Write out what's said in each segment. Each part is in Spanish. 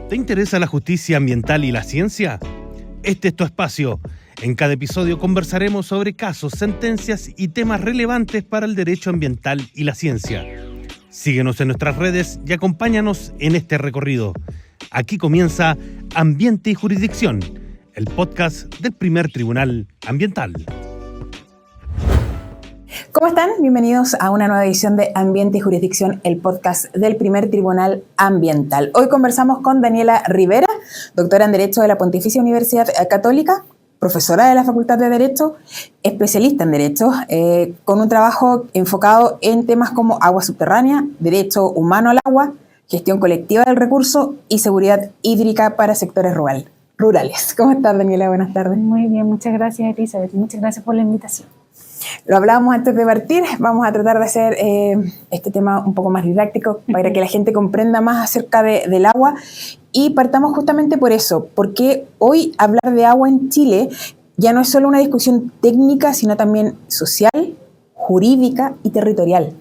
¿Te interesa la justicia ambiental y la ciencia? Este es tu espacio. En cada episodio conversaremos sobre casos, sentencias y temas relevantes para el derecho ambiental y la ciencia. Síguenos en nuestras redes y acompáñanos en este recorrido. Aquí comienza Ambiente y Jurisdicción, el podcast del Primer Tribunal Ambiental. ¿Cómo están? Bienvenidos a una nueva edición de Ambiente y Jurisdicción, el podcast del Primer Tribunal Ambiental. Hoy conversamos con Daniela Rivera, doctora en Derecho de la Pontificia Universidad Católica, profesora de la Facultad de Derecho, especialista en Derecho, con un trabajo enfocado en temas como agua subterránea, derecho humano al agua, gestión colectiva del recurso y seguridad hídrica para sectores rurales. ¿Cómo estás, Daniela? Buenas tardes. Muy bien, muchas gracias, Elizabeth. Muchas gracias por la invitación. Lo hablábamos antes de partir, vamos a tratar de hacer este tema un poco más didáctico para que la gente comprenda más acerca del agua y partamos justamente por eso, porque hoy hablar de agua en Chile ya no es solo una discusión técnica, sino también social, jurídica y territorial.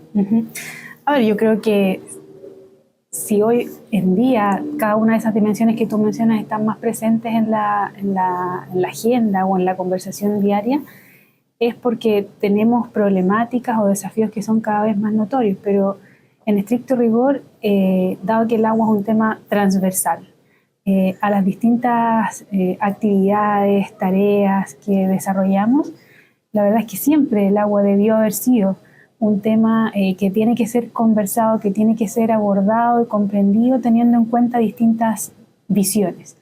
A ver, yo creo que si hoy en día cada una de esas dimensiones que tú mencionas están más presentes en la agenda o en la conversación diaria, es porque tenemos problemáticas o desafíos que son cada vez más notorios, pero en estricto rigor, dado que el agua es un tema transversal a las distintas actividades, tareas que desarrollamos, la verdad es que siempre el agua debió haber sido un tema que tiene que ser conversado, que tiene que ser abordado y comprendido teniendo en cuenta distintas visiones.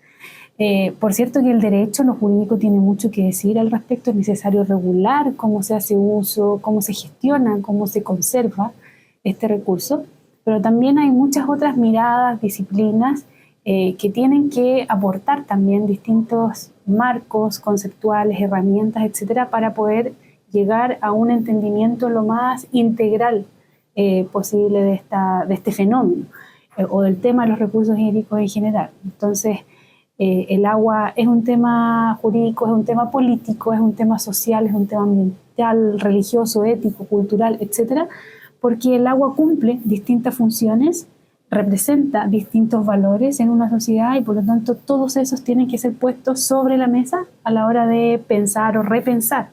Por cierto que el derecho, lo jurídico tiene mucho que decir al respecto, es necesario regular cómo se hace uso, cómo se gestiona, cómo se conserva este recurso, pero también hay muchas otras miradas, disciplinas que tienen que aportar también distintos marcos conceptuales, herramientas, etcétera, para poder llegar a un entendimiento lo más integral posible de este fenómeno o del tema de los recursos hídricos en general. Entonces, el agua es un tema jurídico, es un tema político, es un tema social, es un tema ambiental, religioso, ético, cultural, etcétera, porque el agua cumple distintas funciones, representa distintos valores en una sociedad y por lo tanto todos esos tienen que ser puestos sobre la mesa a la hora de pensar o repensar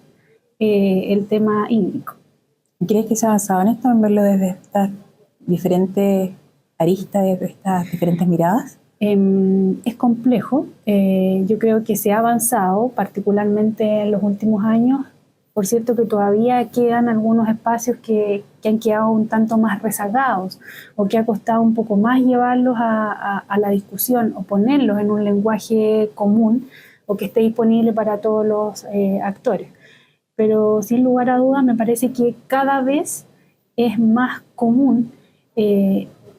el tema hídrico. ¿Crees que se ha avanzado en esto, en verlo desde estas diferentes aristas, desde estas diferentes miradas? Es complejo. Yo creo que se ha avanzado, particularmente en los últimos años. Por cierto que todavía quedan algunos espacios que han quedado un tanto más rezagados o que ha costado un poco más llevarlos a la discusión o ponerlos en un lenguaje común o que esté disponible para todos los actores. Pero sin lugar a dudas me parece que cada vez es más común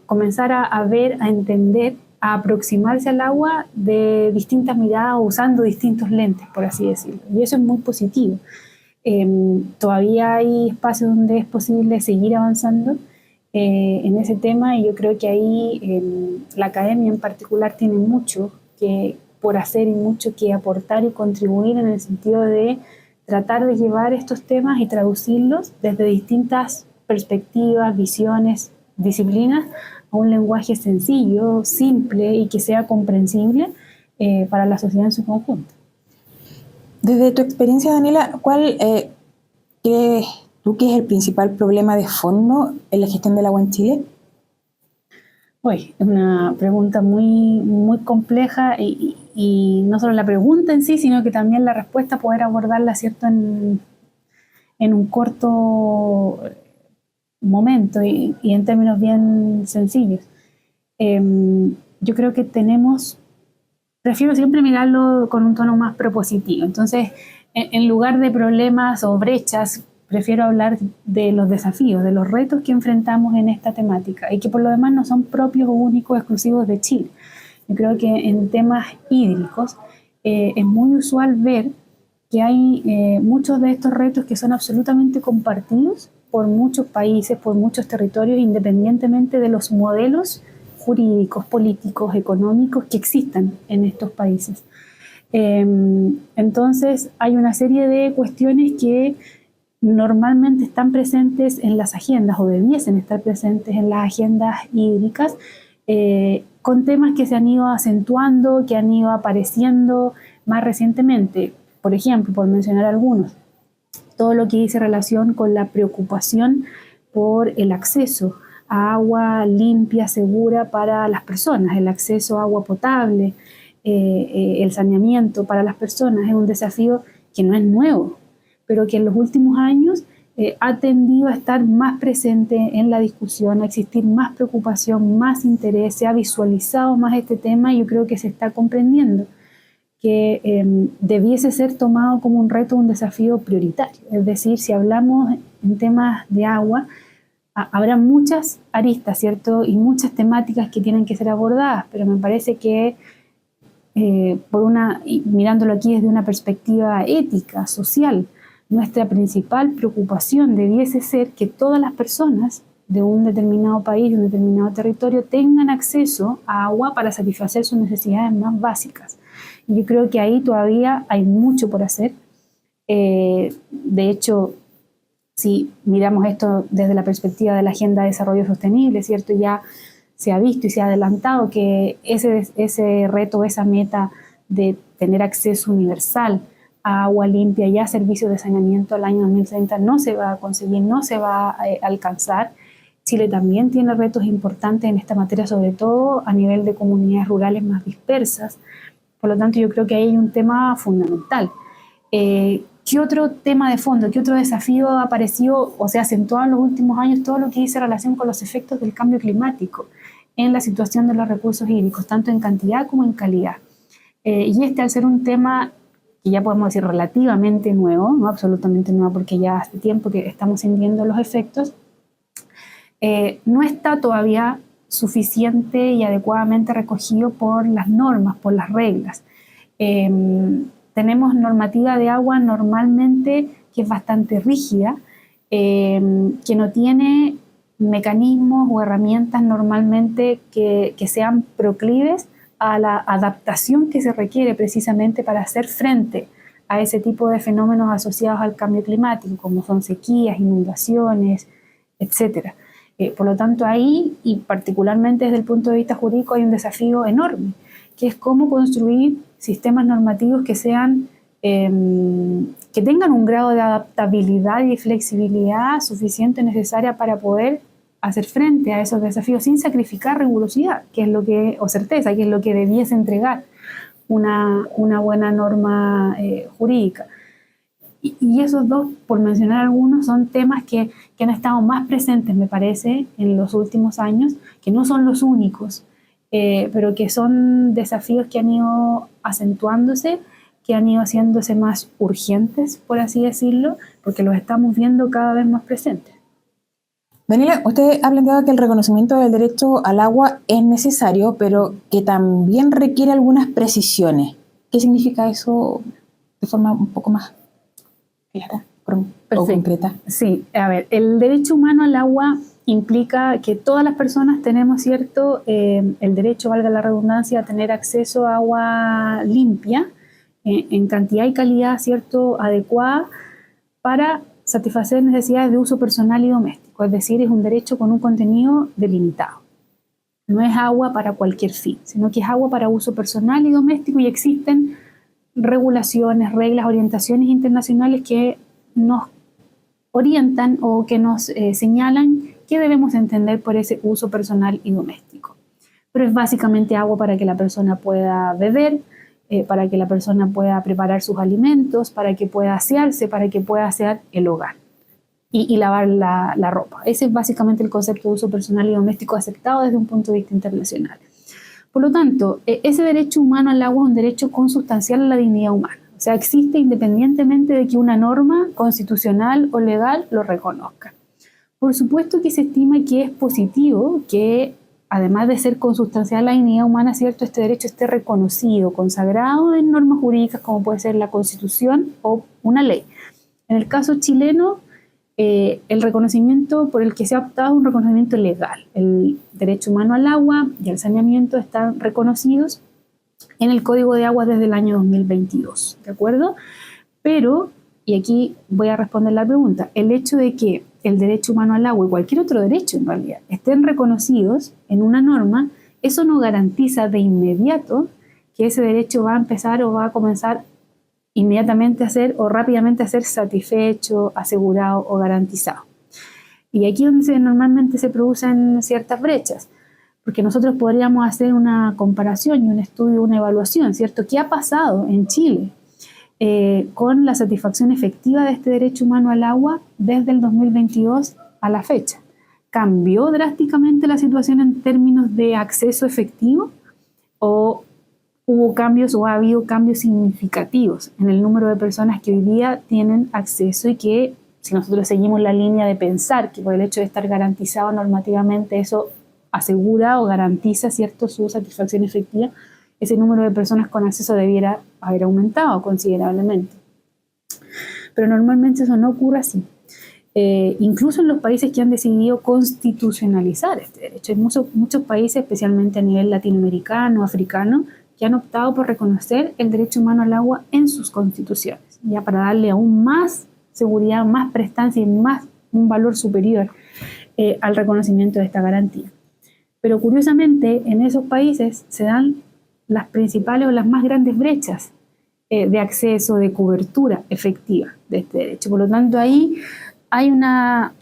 comenzar a ver, a entender, a aproximarse al agua de distintas miradas, usando distintos lentes, por así decirlo. Y eso es muy positivo. Todavía hay espacios donde es posible seguir avanzando en ese tema y yo creo que ahí la academia en particular tiene mucho por hacer y mucho que aportar y contribuir en el sentido de tratar de llevar estos temas y traducirlos desde distintas perspectivas, visiones, disciplinas, a un lenguaje sencillo, simple y que sea comprensible para la sociedad en su conjunto. Desde tu experiencia, Daniela, ¿cuál crees tú que es el principal problema de fondo en la gestión del agua en Chile? Es una pregunta muy, muy compleja y no solo la pregunta en sí, sino que también la respuesta, poder abordarla, ¿cierto?, en un corto momento y en términos bien sencillos. Yo creo que prefiero siempre mirarlo con un tono más propositivo. Entonces, en lugar de problemas o brechas, prefiero hablar de los desafíos, de los retos que enfrentamos en esta temática y que por lo demás no son propios o únicos, exclusivos de Chile. Yo creo que en temas hídricos es muy usual ver que hay muchos de estos retos que son absolutamente compartidos por muchos países, por muchos territorios, independientemente de los modelos jurídicos, políticos, económicos que existan en estos países. Entonces, hay una serie de cuestiones que normalmente están presentes en las agendas o debiesen estar presentes en las agendas hídricas con temas que se han ido acentuando, que han ido apareciendo más recientemente. Por ejemplo, por mencionar algunos, todo lo que dice relación con la preocupación por el acceso a agua limpia, segura para las personas, el acceso a agua potable, el saneamiento para las personas es un desafío que no es nuevo, pero que en los últimos años ha tendido a estar más presente en la discusión, a existir más preocupación, más interés, se ha visualizado más este tema y yo creo que se está comprendiendo que debiese ser tomado como un reto, un desafío prioritario. Es decir, si hablamos en temas de agua, habrá muchas aristas, ¿cierto? Y muchas temáticas que tienen que ser abordadas, pero me parece que mirándolo aquí desde una perspectiva ética, social, nuestra principal preocupación debiese ser que todas las personas de un determinado país, de un determinado territorio, tengan acceso a agua para satisfacer sus necesidades más básicas. Y yo creo que ahí todavía hay mucho por hacer. De hecho, si miramos esto desde la perspectiva de la Agenda de Desarrollo Sostenible, ¿cierto? Ya se ha visto y se ha adelantado que ese reto, esa meta de tener acceso universal a agua limpia y a servicios de saneamiento al año 2030 no se va a conseguir, no se va a alcanzar. Chile también tiene retos importantes en esta materia, sobre todo a nivel de comunidades rurales más dispersas. Por lo tanto, yo creo que ahí hay un tema fundamental. ¿Qué otro tema de fondo, qué otro desafío ha aparecido o se ha acentuado en los últimos años? Todo lo que dice relación con los efectos del cambio climático en la situación de los recursos hídricos, tanto en cantidad como en calidad. Y al ser un tema que ya podemos decir relativamente nuevo, no absolutamente nuevo porque ya hace tiempo que estamos sintiendo los efectos, no está todavía suficiente y adecuadamente recogido por las normas, por las reglas. Tenemos normativa de agua normalmente que es bastante rígida, que no tiene mecanismos o herramientas normalmente que sean proclives a la adaptación que se requiere precisamente para hacer frente a ese tipo de fenómenos asociados al cambio climático, como son sequías, inundaciones, etc. Por lo tanto, ahí, y particularmente desde el punto de vista jurídico, hay un desafío enorme, que es cómo construir sistemas normativos que sean, que tengan un grado de adaptabilidad y flexibilidad suficiente necesaria para poder hacer frente a esos desafíos sin sacrificar rigurosidad, o certeza, que es lo que debiese entregar una buena norma jurídica. Y esos dos, por mencionar algunos, son temas que han estado más presentes, me parece, en los últimos años, que no son los únicos, pero que son desafíos que han ido acentuándose, que han ido haciéndose más urgentes, por así decirlo, porque los estamos viendo cada vez más presentes. Daniela, usted ha planteado que el reconocimiento del derecho al agua es necesario, pero que también requiere algunas precisiones. ¿Qué significa eso de forma un poco más clara o concreta? Sí, a ver, el derecho humano al agua implica que todas las personas tenemos, ¿cierto?, el derecho, valga la redundancia, a tener acceso a agua limpia, en cantidad y calidad, ¿cierto?, adecuada para satisfacer necesidades de uso personal y doméstico. Es decir, es un derecho con un contenido delimitado. No es agua para cualquier fin, sino que es agua para uso personal y doméstico, y existen regulaciones, reglas, orientaciones internacionales que nos orientan o que nos señalan qué debemos entender por ese uso personal y doméstico. Pero es básicamente agua para que la persona pueda beber, para que la persona pueda preparar sus alimentos, para que pueda asearse, para que pueda asear el hogar y lavar la ropa. Ese es básicamente el concepto de uso personal y doméstico aceptado desde un punto de vista internacional. Por lo tanto, ese derecho humano al agua es un derecho consustancial a la dignidad humana. O sea, existe independientemente de que una norma constitucional o legal lo reconozca. Por supuesto que se estima que es positivo que, además de ser consustancial a la dignidad humana, ¿cierto?, este derecho esté reconocido, consagrado en normas jurídicas como puede ser la Constitución o una ley. En el caso chileno, el reconocimiento por el que se ha optado es un reconocimiento legal. El derecho humano al agua y al saneamiento están reconocidos en el Código de Aguas desde el año 2022, ¿de acuerdo? Pero, y aquí voy a responder la pregunta, el hecho de que el derecho humano al agua y cualquier otro derecho en realidad estén reconocidos en una norma eso no garantiza de inmediato que ese derecho va a empezar o va a comenzar inmediatamente a ser o rápidamente a ser satisfecho, asegurado o garantizado. Y aquí es donde normalmente se producen ciertas brechas, porque nosotros podríamos hacer una comparación y un estudio, una evaluación, ¿cierto? ¿Qué ha pasado en Chile con la satisfacción efectiva de este derecho humano al agua desde el 2022 a la fecha? ¿Cambió drásticamente la situación en términos de acceso efectivo o hubo cambios o ha habido cambios significativos en el número de personas que hoy día tienen acceso y que, si nosotros seguimos la línea de pensar que por el hecho de estar garantizado normativamente eso asegura o garantiza, ¿cierto?, su satisfacción efectiva, ese número de personas con acceso debiera haber aumentado considerablemente. Pero normalmente eso no ocurre así. Incluso en los países que han decidido constitucionalizar este derecho. Hay muchos países, especialmente a nivel latinoamericano, africano, que han optado por reconocer el derecho humano al agua en sus constituciones, ya para darle aún más seguridad, más prestancia y más un valor superior al reconocimiento de esta garantía. Pero curiosamente, en esos países se dan las principales o las más grandes brechas de acceso, de cobertura efectiva de este derecho. Por lo tanto, ahí hay una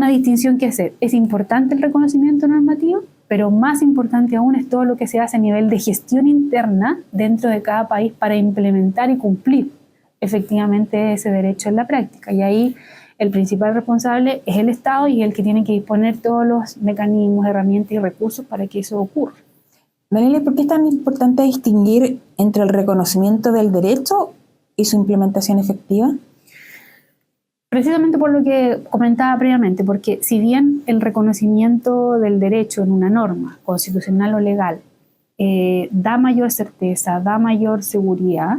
distinción que hacer. Es importante el reconocimiento normativo, pero más importante aún es todo lo que se hace a nivel de gestión interna dentro de cada país para implementar y cumplir efectivamente ese derecho en la práctica. Y ahí el principal responsable es el Estado y el que tiene que disponer todos los mecanismos, herramientas y recursos para que eso ocurra. Daniela, ¿por qué es tan importante distinguir entre el reconocimiento del derecho y su implementación efectiva? Precisamente por lo que comentaba previamente, porque si bien el reconocimiento del derecho en una norma constitucional o legal da mayor certeza, da mayor seguridad,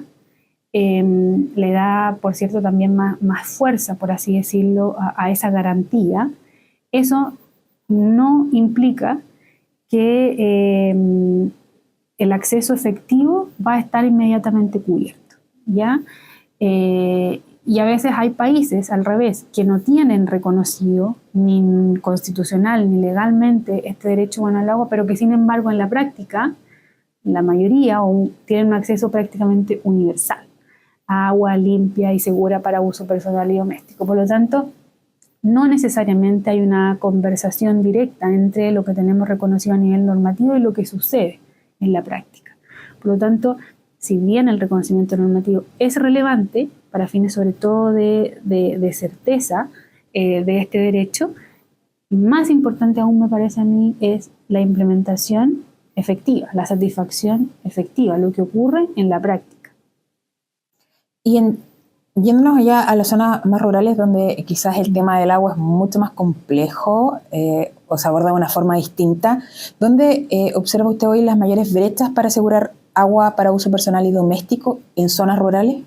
le da, por cierto, también más fuerza, por así decirlo, a esa garantía, eso no implica que el acceso efectivo va a estar inmediatamente cubierto, ¿ya? Y a veces hay países, al revés, que no tienen reconocido ni constitucional ni legalmente este derecho humano al agua, pero que sin embargo en la práctica, la mayoría tienen un acceso prácticamente universal a agua limpia y segura para uso personal y doméstico. Por lo tanto, no necesariamente hay una conversación directa entre lo que tenemos reconocido a nivel normativo y lo que sucede en la práctica. Por lo tanto, si bien el reconocimiento normativo es relevante para fines sobre todo de certeza de este derecho, más importante aún me parece a mí es la implementación efectiva, la satisfacción efectiva, lo que ocurre en la práctica. Y yéndonos ya a las zonas más rurales donde quizás el tema del agua es mucho más complejo o se aborda de una forma distinta, ¿dónde observa usted hoy las mayores brechas para asegurar agua para uso personal y doméstico en zonas rurales?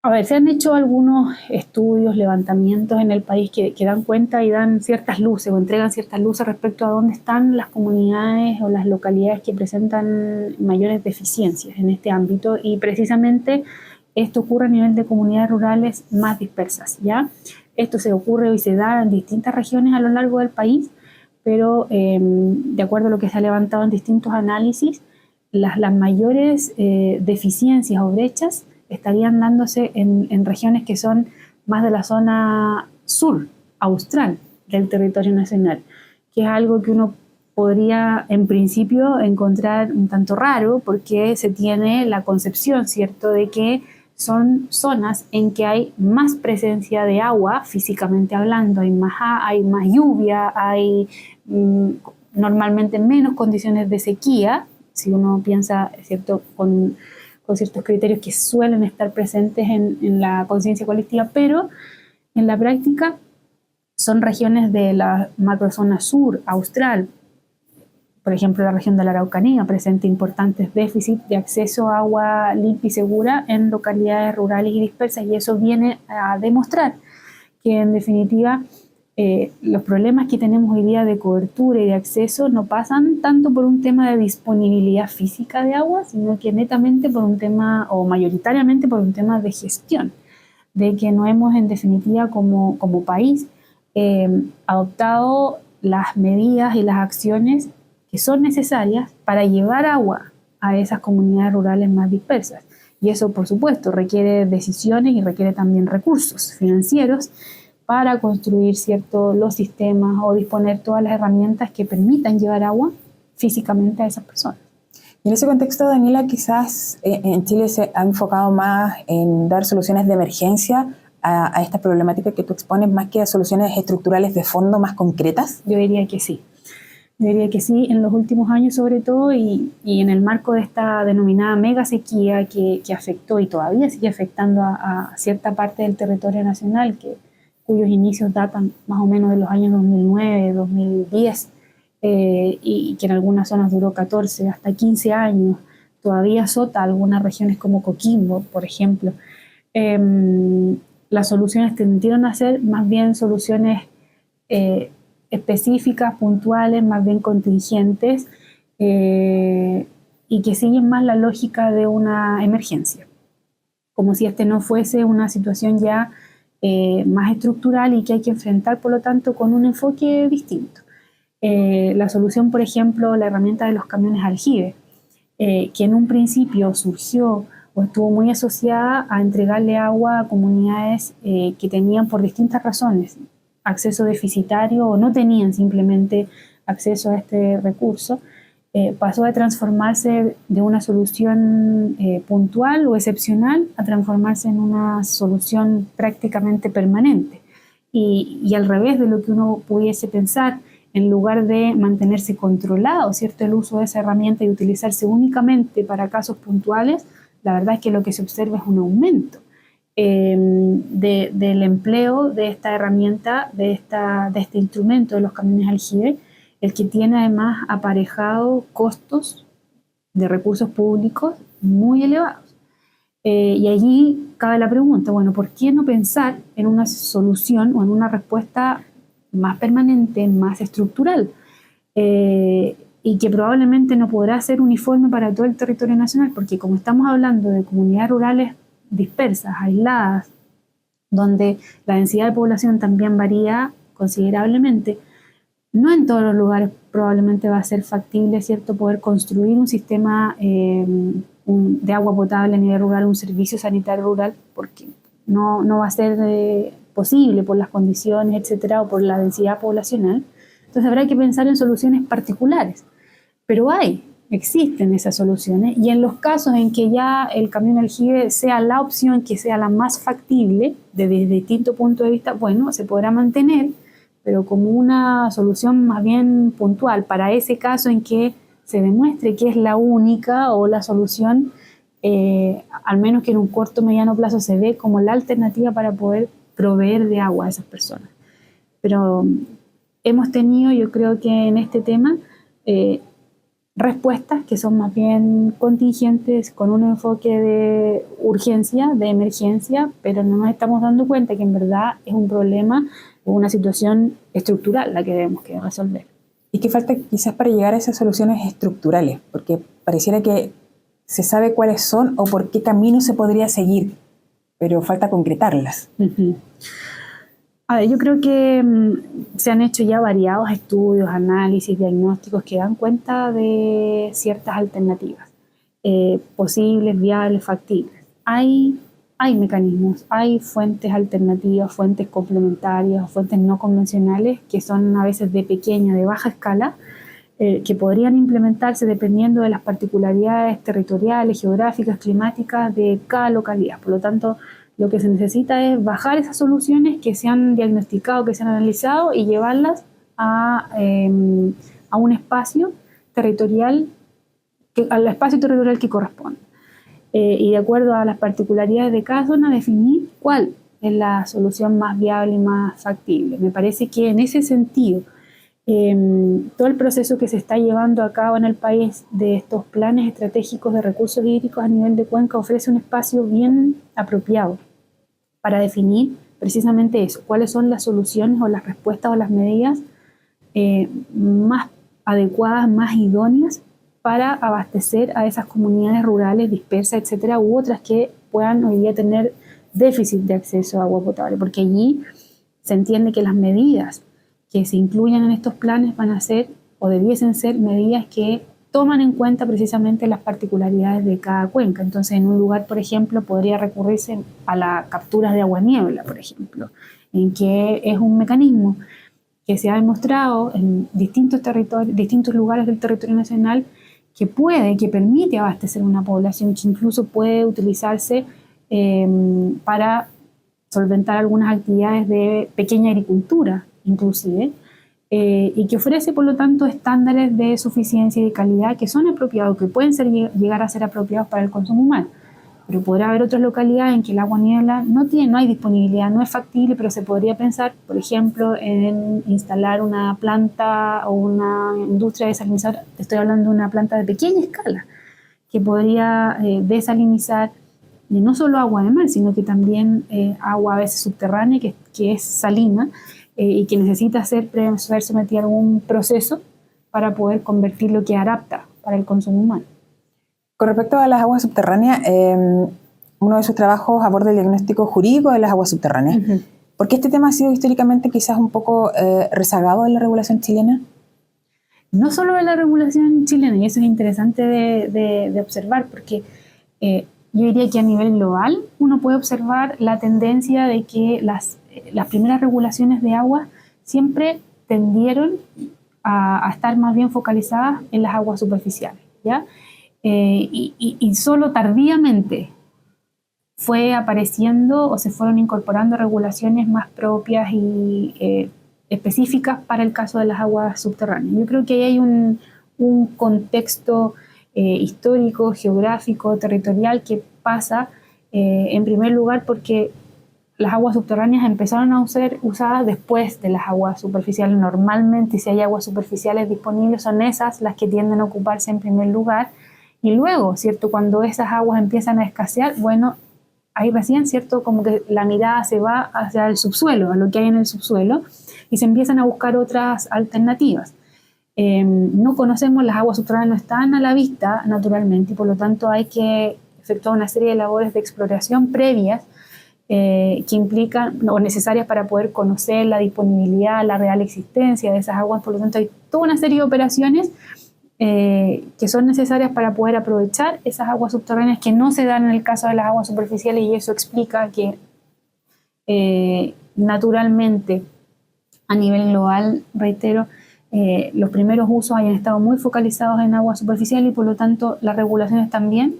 A ver, se han hecho algunos estudios, levantamientos en el país que dan cuenta y dan ciertas luces o entregan ciertas luces respecto a dónde están las comunidades o las localidades que presentan mayores deficiencias en este ámbito, y precisamente esto ocurre a nivel de comunidades rurales más dispersas, ¿ya? Esto se ocurre y se da en distintas regiones a lo largo del país, pero de acuerdo a lo que se ha levantado en distintos análisis, las mayores deficiencias o brechas estarían dándose en regiones que son más de la zona sur, austral del territorio nacional, que es algo que uno podría en principio encontrar un tanto raro porque se tiene la concepción, ¿cierto?, de que son zonas en que hay más presencia de agua, físicamente hablando, hay más lluvia, hay normalmente menos condiciones de sequía, si uno piensa, ¿cierto?, con ciertos criterios que suelen estar presentes en la conciencia colectiva, pero en la práctica son regiones de la macrozona sur, austral. Por ejemplo, la región de la Araucanía presenta importantes déficits de acceso a agua limpia y segura en localidades rurales y dispersas, y eso viene a demostrar que, en definitiva, los problemas que tenemos hoy día de cobertura y de acceso no pasan tanto por un tema de disponibilidad física de agua, sino que netamente por un tema, o mayoritariamente por un tema de gestión, de que no hemos, en definitiva, como país, adoptado las medidas y las acciones que son necesarias para llevar agua a esas comunidades rurales más dispersas. Y eso, por supuesto, requiere decisiones y requiere también recursos financieros para construir los sistemas o disponer todas las herramientas que permitan llevar agua físicamente a esas personas. Y en ese contexto, Daniela, quizás en Chile se ha enfocado más en dar soluciones de emergencia a esta problemática que tú expones, más que a soluciones estructurales de fondo más concretas. Yo diría que sí. Yo diría que sí, en los últimos años sobre todo, y en el marco de esta denominada mega sequía que afectó y todavía sigue afectando a cierta parte del territorio nacional, cuyos inicios datan más o menos de los años 2009, 2010, y que en algunas zonas duró 14 hasta 15 años, todavía azota algunas regiones como Coquimbo, por ejemplo. Las soluciones tendieron a ser más bien soluciones específicas, puntuales, más bien contingentes, y que siguen más la lógica de una emergencia, como si no fuese una situación ya más estructural y que hay que enfrentar, por lo tanto, con un enfoque distinto. La solución, por ejemplo, la herramienta de los camiones aljibe, que en un principio surgió o estuvo muy asociada a entregarle agua a comunidades que tenían por distintas razones acceso deficitario o no tenían simplemente acceso a este recurso, pasó a transformarse de una solución puntual o excepcional a transformarse en una solución prácticamente permanente. Y al revés de lo que uno pudiese pensar, en lugar de mantenerse controlado, ¿cierto?, el uso de esa herramienta y utilizarse únicamente para casos puntuales, la verdad es que lo que se observa es un aumento del empleo de esta herramienta, de este instrumento de los camiones aljibe, el que tiene además aparejado costos de recursos públicos muy elevados. Y allí cabe la pregunta, bueno, ¿por qué no pensar en una solución o en una respuesta más permanente, más estructural? Y que probablemente no podrá ser uniforme para todo el territorio nacional, porque como estamos hablando de comunidades rurales dispersas, aisladas, donde la densidad de población también varía considerablemente, no en todos los lugares probablemente va a ser factible, ¿cierto?, poder construir un sistema de agua potable a nivel rural, un servicio sanitario rural, porque no va a ser posible por las condiciones, etcétera, o por la densidad poblacional. Entonces habrá que pensar en soluciones particulares, pero existen esas soluciones, y en los casos en que ya el camión aljibe sea la opción que sea la más factible desde distinto punto de vista, bueno, se podrá mantener, pero como una solución más bien puntual para ese caso en que se demuestre que es la única o la solución, al menos que en un corto o mediano plazo se ve como la alternativa para poder proveer de agua a esas personas. Pero hemos tenido, yo creo que en este tema, respuestas que son más bien contingentes, con un enfoque de urgencia, de emergencia, pero no nos estamos dando cuenta que en verdad es un problema o una situación estructural la que debemos resolver. ¿Y qué falta quizás para llegar a esas soluciones estructurales? Porque pareciera que se sabe cuáles son o por qué camino se podría seguir, pero falta concretarlas. Uh-huh. A ver, yo creo que se han hecho ya variados estudios, análisis, diagnósticos que dan cuenta de ciertas alternativas posibles, viables, factibles. Hay mecanismos, hay fuentes alternativas, fuentes complementarias, fuentes no convencionales que son a veces de pequeña, de baja escala, que podrían implementarse dependiendo de las particularidades territoriales, geográficas, climáticas de cada localidad. Por lo tanto, lo que se necesita es bajar esas soluciones que se han diagnosticado, que se han analizado, y llevarlas a un espacio territorial, al espacio territorial que corresponde. Y de acuerdo a las particularidades de cada zona, definir cuál es la solución más viable y más factible. Me parece que en ese sentido, todo el proceso que se está llevando a cabo en el país de estos planes estratégicos de recursos hídricos a nivel de cuenca ofrece un espacio bien apropiado para definir precisamente eso, cuáles son las soluciones o las respuestas o las medidas más adecuadas, más idóneas para abastecer a esas comunidades rurales dispersas, etcétera, u otras que puedan hoy día tener déficit de acceso a agua potable, porque allí se entiende que las medidas que se incluyan en estos planes van a ser o debiesen ser medidas que toman en cuenta precisamente las particularidades de cada cuenca. Entonces, en un lugar, por ejemplo, podría recurrirse a la captura de agua-niebla, por ejemplo, en que es un mecanismo que se ha demostrado en distintos territorios, distintos lugares del territorio nacional, que permite abastecer una población, que incluso puede utilizarse para solventar algunas actividades de pequeña agricultura, inclusive, y que ofrece, por lo tanto, estándares de suficiencia y de calidad que son apropiados, que pueden llegar a ser apropiados para el consumo humano. Pero podrá haber otras localidades en que el agua-niebla no hay disponibilidad, no es factible, pero se podría pensar, por ejemplo, en instalar una planta o una industria desalinizadora. Estoy hablando de una planta de pequeña escala, que podría desalinizar no solo agua de mar, sino que también agua a veces subterránea, que es salina, y que necesita ser sometida a algún proceso para poder convertir lo que es apta para el consumo humano. Con respecto a las aguas subterráneas, uno de sus trabajos aborda el diagnóstico jurídico de las aguas subterráneas. Uh-huh. ¿Por qué este tema ha sido históricamente quizás un poco rezagado en la regulación chilena? No solo en la regulación chilena, y eso es interesante de observar, porque yo diría que a nivel global uno puede observar la tendencia de que las primeras regulaciones de agua siempre tendieron a estar más bien focalizadas en las aguas superficiales, ¿ya? Y solo tardíamente fue apareciendo o se fueron incorporando regulaciones más propias y específicas para el caso de las aguas subterráneas. Yo creo que ahí hay un contexto histórico, geográfico, territorial que pasa en primer lugar porque las aguas subterráneas empezaron a ser usadas después de las aguas superficiales. Normalmente, si hay aguas superficiales disponibles, son esas las que tienden a ocuparse en primer lugar. Y luego, ¿cierto? Cuando esas aguas empiezan a escasear, bueno, ahí recién, ¿cierto? Como que la mirada se va hacia el subsuelo, a lo que hay en el subsuelo, y se empiezan a buscar otras alternativas. No conocemos, las aguas subterráneas no están a la vista naturalmente, y por lo tanto hay que efectuar una serie de labores de exploración previas que implican o necesarias para poder conocer la disponibilidad, la real existencia de esas aguas. Por lo tanto, hay toda una serie de operaciones que son necesarias para poder aprovechar esas aguas subterráneas que no se dan en el caso de las aguas superficiales, y eso explica que naturalmente a nivel global, reitero, los primeros usos hayan estado muy focalizados en aguas superficiales y por lo tanto las regulaciones también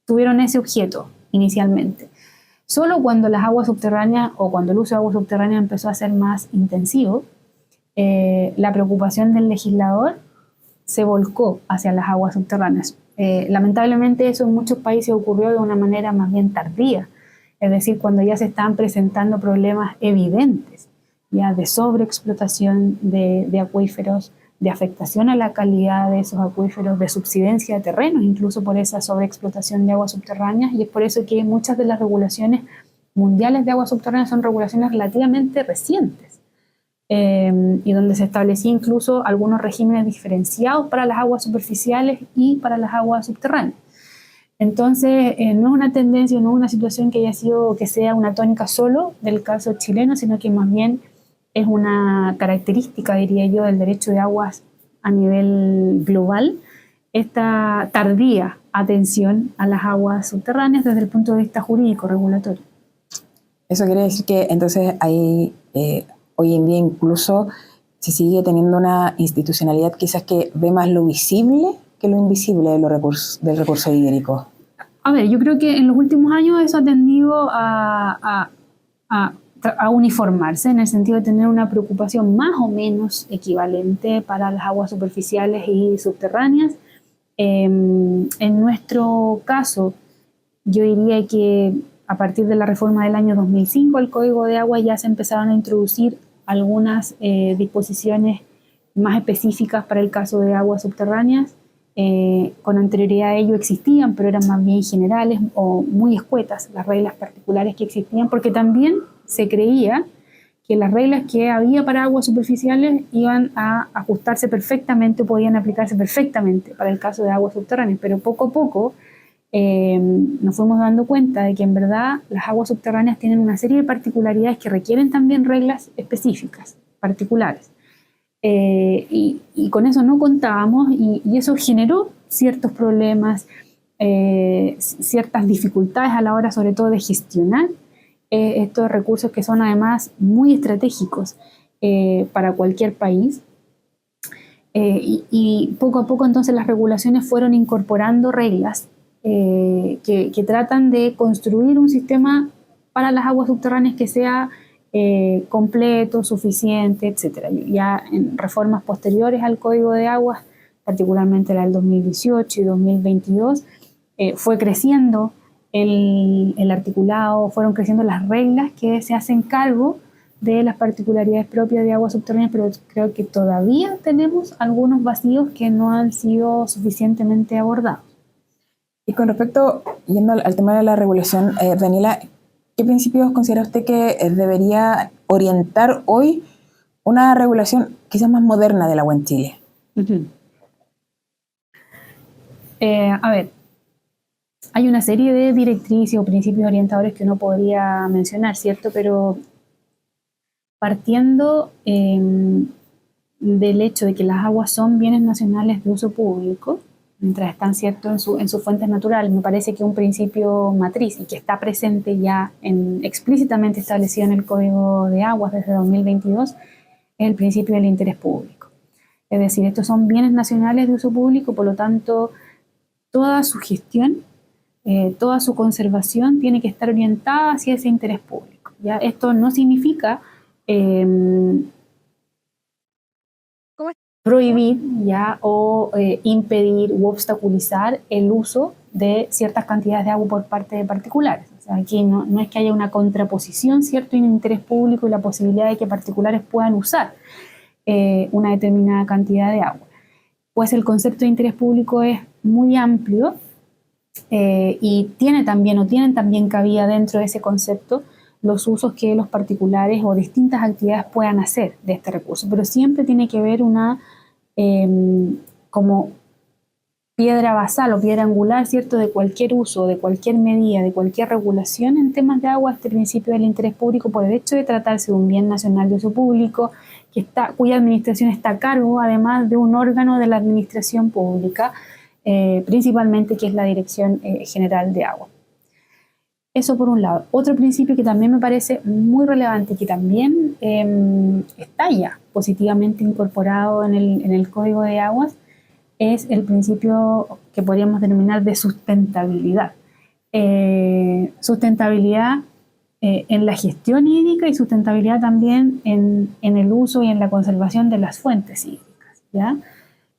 tuvieron ese objeto inicialmente. Solo cuando las aguas subterráneas o cuando el uso de aguas subterráneas empezó a ser más intensivo, la preocupación del legislador se volcó hacia las aguas subterráneas. Lamentablemente eso en muchos países ocurrió de una manera más bien tardía, es decir, cuando ya se estaban presentando problemas evidentes, ya de sobreexplotación de acuíferos, de afectación a la calidad de esos acuíferos, de subsidencia de terrenos, incluso por esa sobreexplotación de aguas subterráneas, y es por eso que muchas de las regulaciones mundiales de aguas subterráneas son regulaciones relativamente recientes, y donde se establecía incluso algunos regímenes diferenciados para las aguas superficiales y para las aguas subterráneas. Entonces, no es una tendencia, no es una situación que haya sido, que sea una tónica solo del caso chileno, sino que más bien es una característica, diría yo, del derecho de aguas a nivel global, esta tardía atención a las aguas subterráneas desde el punto de vista jurídico regulatorio. Eso quiere decir que entonces hay, hoy en día incluso se sigue teniendo una institucionalidad quizás que ve más lo visible que lo invisible de del recurso hídrico. A ver, yo creo que en los últimos años eso ha tendido a uniformarse, en el sentido de tener una preocupación más o menos equivalente para las aguas superficiales y subterráneas. En nuestro caso, yo diría que a partir de la reforma del año 2005 al Código de Agua ya se empezaron a introducir algunas disposiciones más específicas para el caso de aguas subterráneas. Con anterioridad a ello existían, pero eran más bien generales o muy escuetas las reglas particulares que existían, porque también se creía que las reglas que había para aguas superficiales iban a ajustarse perfectamente o podían aplicarse perfectamente para el caso de aguas subterráneas, pero poco a poco nos fuimos dando cuenta de que en verdad las aguas subterráneas tienen una serie de particularidades que requieren también reglas específicas. particulares. Y con eso no contábamos y eso generó ciertos problemas, ciertas dificultades a la hora sobre todo de gestionar estos recursos que son además muy estratégicos para cualquier país. Y poco a poco entonces las regulaciones fueron incorporando reglas que tratan de construir un sistema para las aguas subterráneas que sea completo, suficiente, etc. Ya en reformas posteriores al Código de Aguas, particularmente la del 2018 y 2022, fue creciendo el articulado, fueron creciendo las reglas que se hacen cargo de las particularidades propias de aguas subterráneas, pero creo que todavía tenemos algunos vacíos que no han sido suficientemente abordados. Y con respecto, yendo al tema de la regulación, Daniela, ¿qué principios considera usted que debería orientar hoy una regulación quizás más moderna del agua en Chile? A ver, hay una serie de directrices o principios orientadores que uno podría mencionar, ¿cierto? Pero partiendo del hecho de que las aguas son bienes nacionales de uso público, mientras están, ¿cierto?, en sus fuentes naturales, me parece que un principio matriz y que está presente ya explícitamente establecido en el Código de Aguas desde 2022 es el principio del interés público. Es decir, estos son bienes nacionales de uso público, por lo tanto, toda su gestión, toda su conservación tiene que estar orientada hacia ese interés público. ¿Ya? Esto no significa prohibir ya o impedir u obstaculizar el uso de ciertas cantidades de agua por parte de particulares. O sea, aquí no es que haya una contraposición, ¿cierto?, en el interés público y la posibilidad de que particulares puedan usar una determinada cantidad de agua. Pues el concepto de interés público es muy amplio y tienen también cabida dentro de ese concepto los usos que los particulares o distintas actividades puedan hacer de este recurso, pero siempre tiene que haber una como piedra basal o piedra angular, ¿cierto?, de cualquier uso, de cualquier medida, de cualquier regulación en temas de agua, este principio del interés público por el hecho de tratarse de un bien nacional de uso público cuya administración está a cargo además de un órgano de la administración pública, principalmente que es la Dirección General de Agua. Eso por un lado. Otro principio que también me parece muy relevante y que también está ya positivamente incorporado en el Código de Aguas es el principio que podríamos denominar de sustentabilidad. Sustentabilidad en la gestión hídrica y sustentabilidad también en el uso y en la conservación de las fuentes hídricas, ¿ya?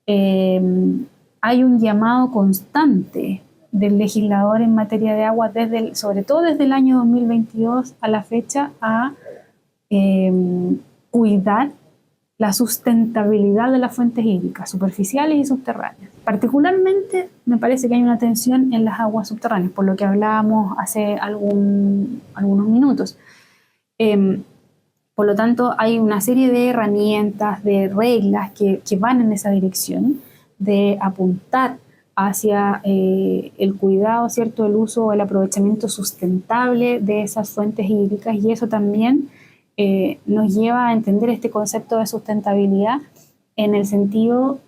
Hay un llamado constante del legislador en materia de agua, sobre todo desde el año 2022 a la fecha, a cuidar la sustentabilidad de las fuentes hídricas, superficiales y subterráneas. Particularmente me parece que hay una tensión en las aguas subterráneas, por lo que hablábamos hace algunos minutos. Por lo tanto, hay una serie de herramientas, de reglas que van en esa dirección de apuntar hacia el cuidado, ¿cierto?, el uso, el aprovechamiento sustentable de esas fuentes hídricas, y eso también nos lleva a entender este concepto de sustentabilidad en el sentido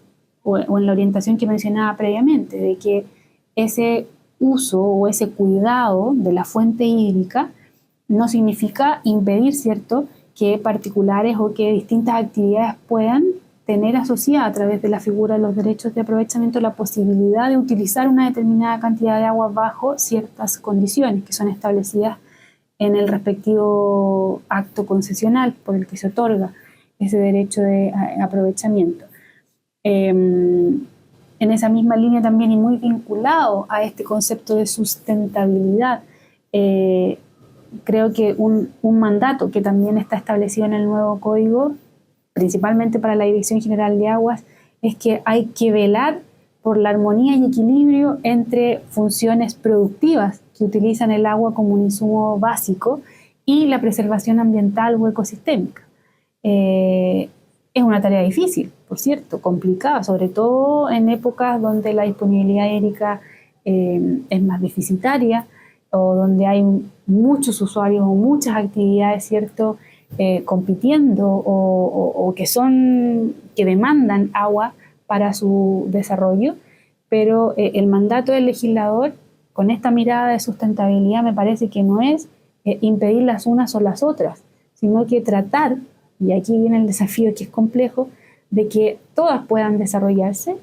o en la orientación que mencionaba previamente, de que ese uso o ese cuidado de la fuente hídrica no significa impedir, ¿cierto?, que particulares o que distintas actividades puedan tener asociada a través de la figura de los derechos de aprovechamiento la posibilidad de utilizar una determinada cantidad de agua bajo ciertas condiciones que son establecidas en el respectivo acto concesional por el que se otorga ese derecho de aprovechamiento. En esa misma línea también y muy vinculado a este concepto de sustentabilidad, creo que un mandato que también está establecido en el nuevo código, principalmente para la Dirección General de Aguas, es que hay que velar por la armonía y equilibrio entre funciones productivas que utilizan el agua como un insumo básico y la preservación ambiental o ecosistémica. Es una tarea difícil, por cierto, complicada, sobre todo en épocas donde la disponibilidad hídrica es más deficitaria o donde hay muchos usuarios o muchas actividades, ¿cierto?, compitiendo o que demandan agua para su desarrollo, pero el mandato del legislador con esta mirada de sustentabilidad me parece que no es impedir las unas o las otras, sino que tratar, y aquí viene el desafío que es complejo, de que todas puedan desarrollarse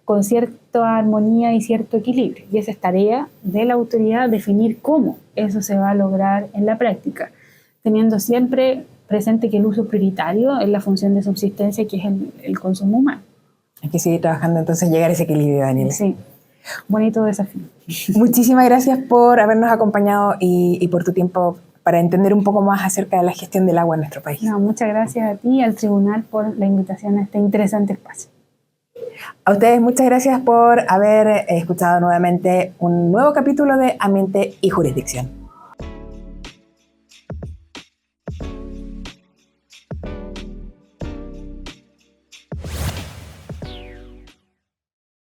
con cierta armonía y cierto equilibrio. Y esa es tarea de la autoridad definir cómo eso se va a lograr en la práctica, teniendo siempre presente que el uso prioritario es la función de subsistencia, que es el consumo humano. Hay que seguir trabajando entonces, llegar a ese equilibrio, Daniela. Sí, bonito desafío. Muchísimas gracias por habernos acompañado y por tu tiempo para entender un poco más acerca de la gestión del agua en nuestro país. No, muchas gracias a ti y al tribunal por la invitación a este interesante espacio. A ustedes muchas gracias por haber escuchado nuevamente un nuevo capítulo de Ambiente y Jurisdicción.